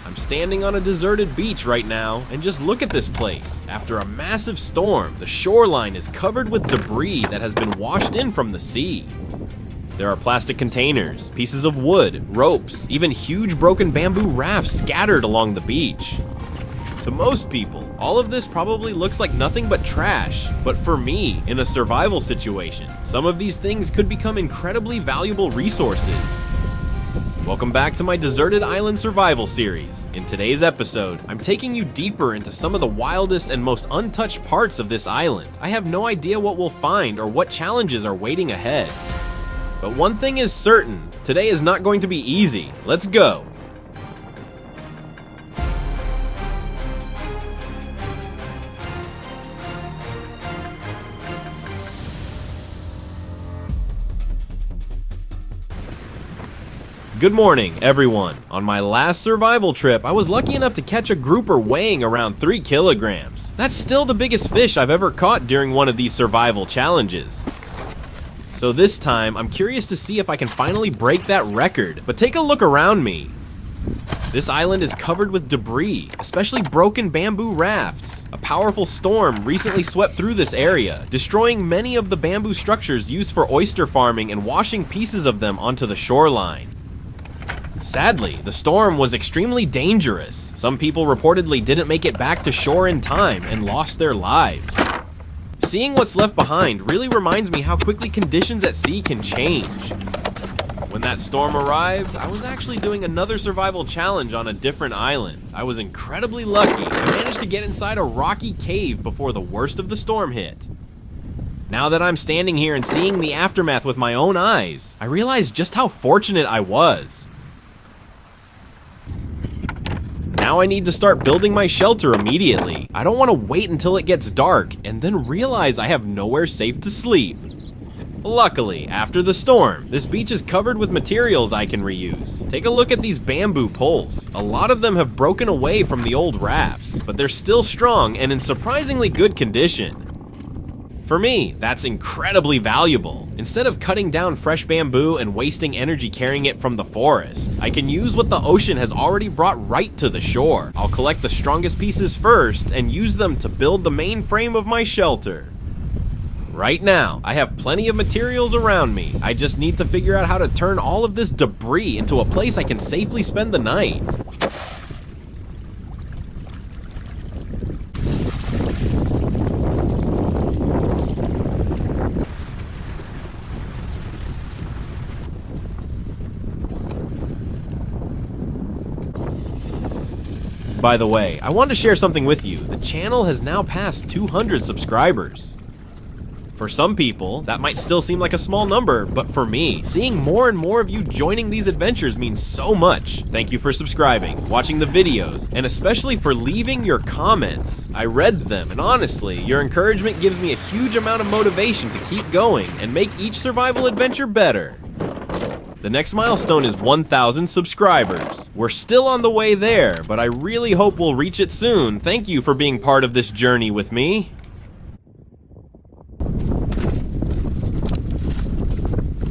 I'm standing on a deserted beach right now, and just look at this place. After a massive storm, the shoreline is covered with debris that has been washed in from the sea. There are plastic containers, pieces of wood, ropes, even huge broken bamboo rafts scattered along the beach. To most people, all of this probably looks like nothing but trash, but for me, in a survival situation, some of these things could become incredibly valuable resources. Welcome back to my Deserted Island Survival series. In today's episode, I'm taking you deeper into some of the wildest and most untouched parts of this island. I have no idea what we'll find or what challenges are waiting ahead. But one thing is certain, today is not going to be easy. Let's go. Good morning, everyone. On my last survival trip, I was lucky enough to catch a grouper weighing around 3 kilograms. That's still the biggest fish I've ever caught during one of these survival challenges. So this time, I'm curious to see if I can finally break that record. But take a look around me. This island is covered with debris, especially broken bamboo rafts. A powerful storm recently swept through this area, destroying many of the bamboo structures used for oyster farming and washing pieces of them onto the shoreline. Sadly, the storm was extremely dangerous. Some people reportedly didn't make it back to shore in time and lost their lives. Seeing what's left behind really reminds me how quickly conditions at sea can change. When that storm arrived, I was actually doing another survival challenge on a different island. I was incredibly lucky. I managed to get inside a rocky cave before the worst of the storm hit. Now that I'm standing here and seeing the aftermath with my own eyes, I realize just how fortunate I was. Now I need to start building my shelter immediately. I don't want to wait until it gets dark and then realize I have nowhere safe to sleep. Luckily, after the storm, this beach is covered with materials I can reuse. Take a look at these bamboo poles. A lot of them have broken away from the old rafts, but they're still strong and in surprisingly good condition. For me, that's incredibly valuable. Instead of cutting down fresh bamboo and wasting energy carrying it from the forest, I can use what the ocean has already brought right to the shore. I'll collect the strongest pieces first and use them to build the main frame of my shelter. Right now, I have plenty of materials around me. I just need to figure out how to turn all of this debris into a place I can safely spend the night. By the way, I want to share something with you. The channel has now passed 200 subscribers. For some people, that might still seem like a small number, but for me, seeing more and more of you joining these adventures means so much. Thank you for subscribing, watching the videos, and especially for leaving your comments. I read them, and honestly, your encouragement gives me a huge amount of motivation to keep going and make each survival adventure better. The next milestone is 1,000 subscribers. We're still on the way there, but I really hope we'll reach it soon. Thank you for being part of this journey with me.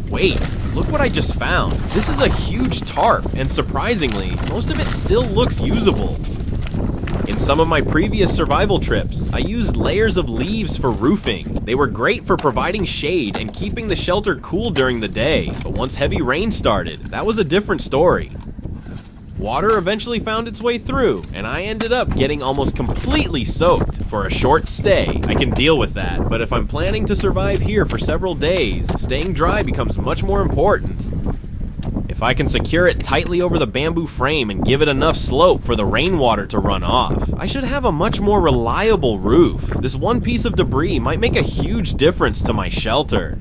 Wait, look what I just found. This is a huge tarp, and surprisingly, most of it still looks usable. In some of my previous survival trips, I used layers of leaves for roofing. They were great for providing shade and keeping the shelter cool during the day, but once heavy rain started, that was a different story. Water eventually found its way through, and I ended up getting almost completely soaked for a short stay. I can deal with that, but if I'm planning to survive here for several days, staying dry becomes much more important. If I can secure it tightly over the bamboo frame and give it enough slope for the rainwater to run off, I should have a much more reliable roof. This one piece of debris might make a huge difference to my shelter.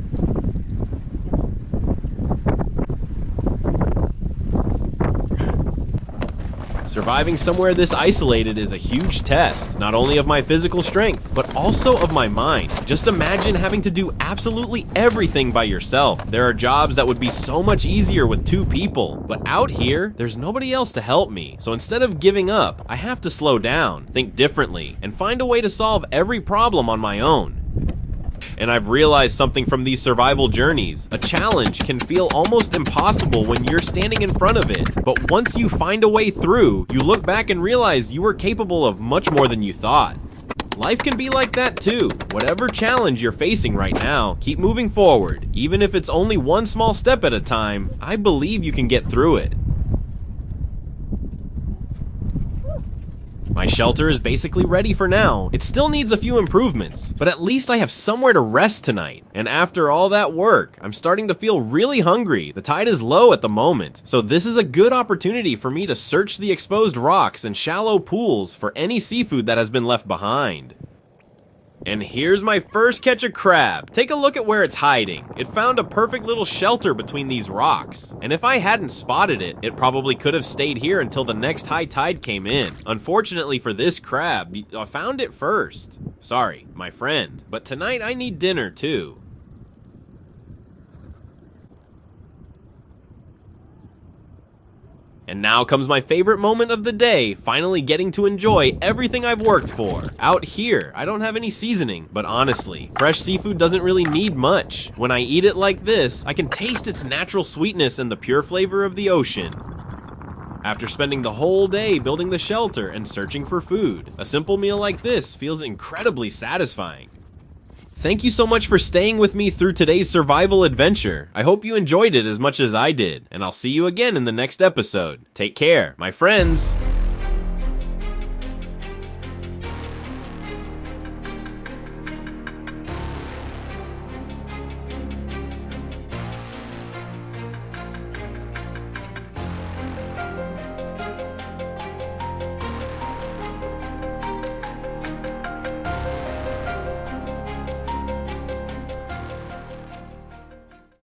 Surviving somewhere this isolated is a huge test, not only of my physical strength, but also of my mind. Just imagine having to do absolutely everything by yourself. There are jobs that would be so much easier with 2 people, but out here, there's nobody else to help me. So instead of giving up, I have to slow down, think differently, and find a way to solve every problem on my own. And I've realized something from these survival journeys. A challenge can feel almost impossible when you're standing in front of it, but once you find a way through, you look back and realize you were capable of much more than you thought. Life can be like that too. Whatever challenge you're facing right now, keep moving forward. Even if it's only one small step at a time, I believe you can get through it. My shelter is basically ready for now. It still needs a few improvements, but at least I have somewhere to rest tonight. And after all that work, I'm starting to feel really hungry. The tide is low at the moment, so this is a good opportunity for me to search the exposed rocks and shallow pools for any seafood that has been left behind. And here's my first catch of crab. Take a look at where it's hiding. It found a perfect little shelter between these rocks. And if I hadn't spotted it, it probably could have stayed here until the next high tide came in. Unfortunately for this crab, I found it first. Sorry, my friend. But tonight I need dinner too. And now comes my favorite moment of the day, finally getting to enjoy everything I've worked for. Out here, I don't have any seasoning, but honestly, fresh seafood doesn't really need much. When I eat it like this, I can taste its natural sweetness and the pure flavor of the ocean. After spending the whole day building the shelter and searching for food, a simple meal like this feels incredibly satisfying. Thank you so much for staying with me through today's survival adventure. I hope you enjoyed it as much as I did, and I'll see you again in the next episode. Take care, my friends!